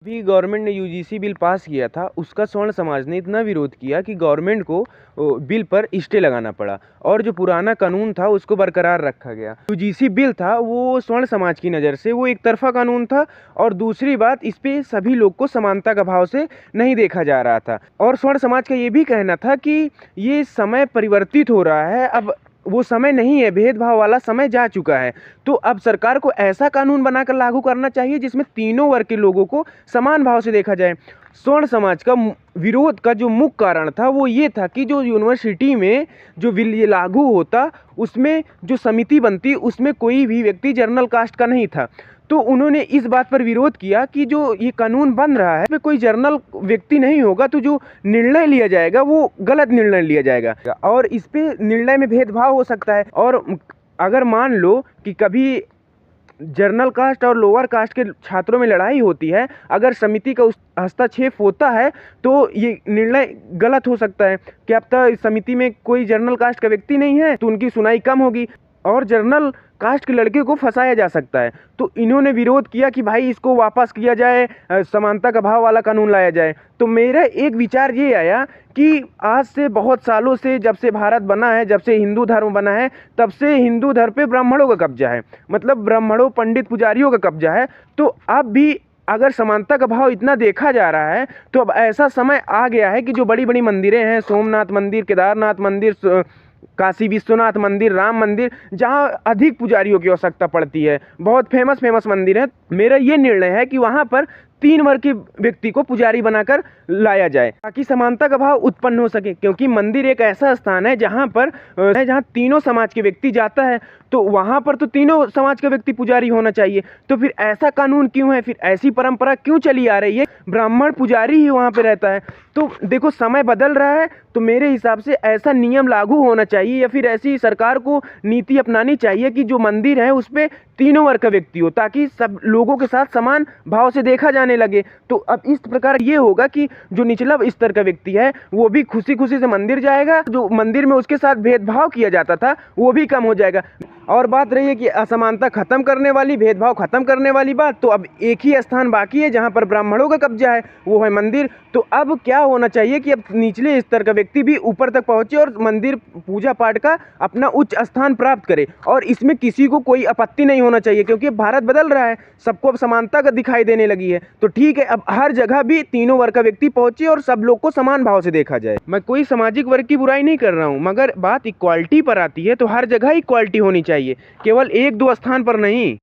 भी गवर्नमेंट ने UGC bill pass किया था, उसका स्वर्ण समाज ने इतना विरोध किया कि गवर्नमेंट को बिल पर स्टे लगाना पड़ा और जो पुराना कानून था उसको बरकरार रखा गया। यूजीसी बिल था वो स्वर्ण समाज की नज़र से वो एक तरफा कानून था और दूसरी बात इस पे सभी लोग को समानता का भाव से नहीं देखा जा रहा था। और स्वर्ण समाज का ये भी कहना था कि ये समय परिवर्तित हो रहा है, अब वो समय नहीं है, भेदभाव वाला समय जा चुका है। तो अब सरकार को ऐसा कानून बनाकर लागू करना चाहिए जिसमें तीनों वर्ग के लोगों को समान भाव से देखा जाए। स्वर्ण समाज का विरोध का जो मुख्य कारण था वो ये था कि जो यूनिवर्सिटी में जो बिल ये लागू होता उसमें जो समिति बनती उसमें कोई भी व्यक्ति जनरल कास्ट का नहीं था। तो उन्होंने इस बात पर विरोध किया कि जो ये कानून बन रहा है इसमें कोई जनरल व्यक्ति नहीं होगा, तो जो निर्णय लिया जाएगा वो गलत निर्णय लिया जाएगा और इस पे निर्णय में भेदभाव हो सकता है। और अगर मान लो कि कभी जनरल कास्ट और लोअर कास्ट के छात्रों में लड़ाई होती है, अगर समिति का उस हस्तक्षेप होता है तो ये निर्णय गलत हो सकता है कि अब तक समिति में कोई जनरल कास्ट का व्यक्ति नहीं है तो उनकी सुनाई कम होगी और जनरल कास्ट के लड़के को फंसाया जा सकता है। तो इन्होंने विरोध किया कि भाई इसको वापस किया जाए, समानता का भाव वाला कानून लाया जाए। तो मेरा एक विचार ये आया कि आज से बहुत सालों से, जब से भारत बना है, जब से हिंदू धर्म बना है, तब से हिंदू धर्म पे ब्राह्मणों का कब्जा है, मतलब ब्राह्मणों पंडित पुजारियों का कब्जा है। तो अब भी अगर समानता का भाव इतना देखा जा रहा है तो अब ऐसा समय आ गया है कि जो बड़ी बड़ी मंदिरें हैं, सोमनाथ मंदिर, केदारनाथ मंदिर, काशी विश्वनाथ मंदिर, राम मंदिर, जहाँ अधिक पुजारियों की आवश्यकता पड़ती है, बहुत फेमस मंदिर है, मेरा ये निर्णय है कि वहाँ पर 3 वर्ग के व्यक्ति को पुजारी बनाकर लाया जाए ताकि समानता का भाव उत्पन्न हो सके। क्योंकि मंदिर एक ऐसा स्थान है जहाँ तीनों समाज के व्यक्ति जाता है, तो वहाँ पर तो तीनों समाज का व्यक्ति पुजारी होना चाहिए। तो फिर ऐसा कानून क्यों है, फिर ऐसी परंपरा क्यों चली आ रही है, ब्राह्मण पुजारी ही वहाँ पे रहता है। तो देखो समय बदल रहा है, तो मेरे हिसाब से ऐसा नियम लागू होना चाहिए या फिर ऐसी सरकार को नीति अपनानी चाहिए कि जो मंदिर है उस पर तीनों वर्ग का व्यक्ति हो, ताकि सब लोगों के साथ समान भाव से देखा जाने लगे। तो अब इस प्रकार ये होगा कि जो निचला स्तर का व्यक्ति है वो भी खुशी खुशी से मंदिर जाएगा, जो मंदिर में उसके साथ भेदभाव किया जाता था वो भी कम हो जाएगा। और बात रही है कि असमानता खत्म करने वाली, भेदभाव खत्म करने वाली बात, तो अब एक ही स्थान बाकी है जहाँ पर ब्राह्मणों का कब्जा है, वो है मंदिर। तो अब क्या होना चाहिए कि अब निचले स्तर का व्यक्ति भी ऊपर तक पहुँचे और मंदिर पूजा पाठ का अपना उच्च स्थान प्राप्त करे, और इसमें किसी को कोई आपत्ति नहीं होना चाहिए क्योंकि भारत बदल रहा है, सबको अब समानता का दिखाई देने लगी है। तो ठीक है, अब हर जगह भी तीनों वर्ग का व्यक्ति पहुंचे और सब लोग को समान भाव से देखा जाए। मैं कोई सामाजिक वर्ग की बुराई नहीं कर रहा हूं, मगर बात इक्वालिटी पर आती है तो हर जगह इक्वालिटी होनी चाहिए, केवल 1-2 स्थान पर नहीं।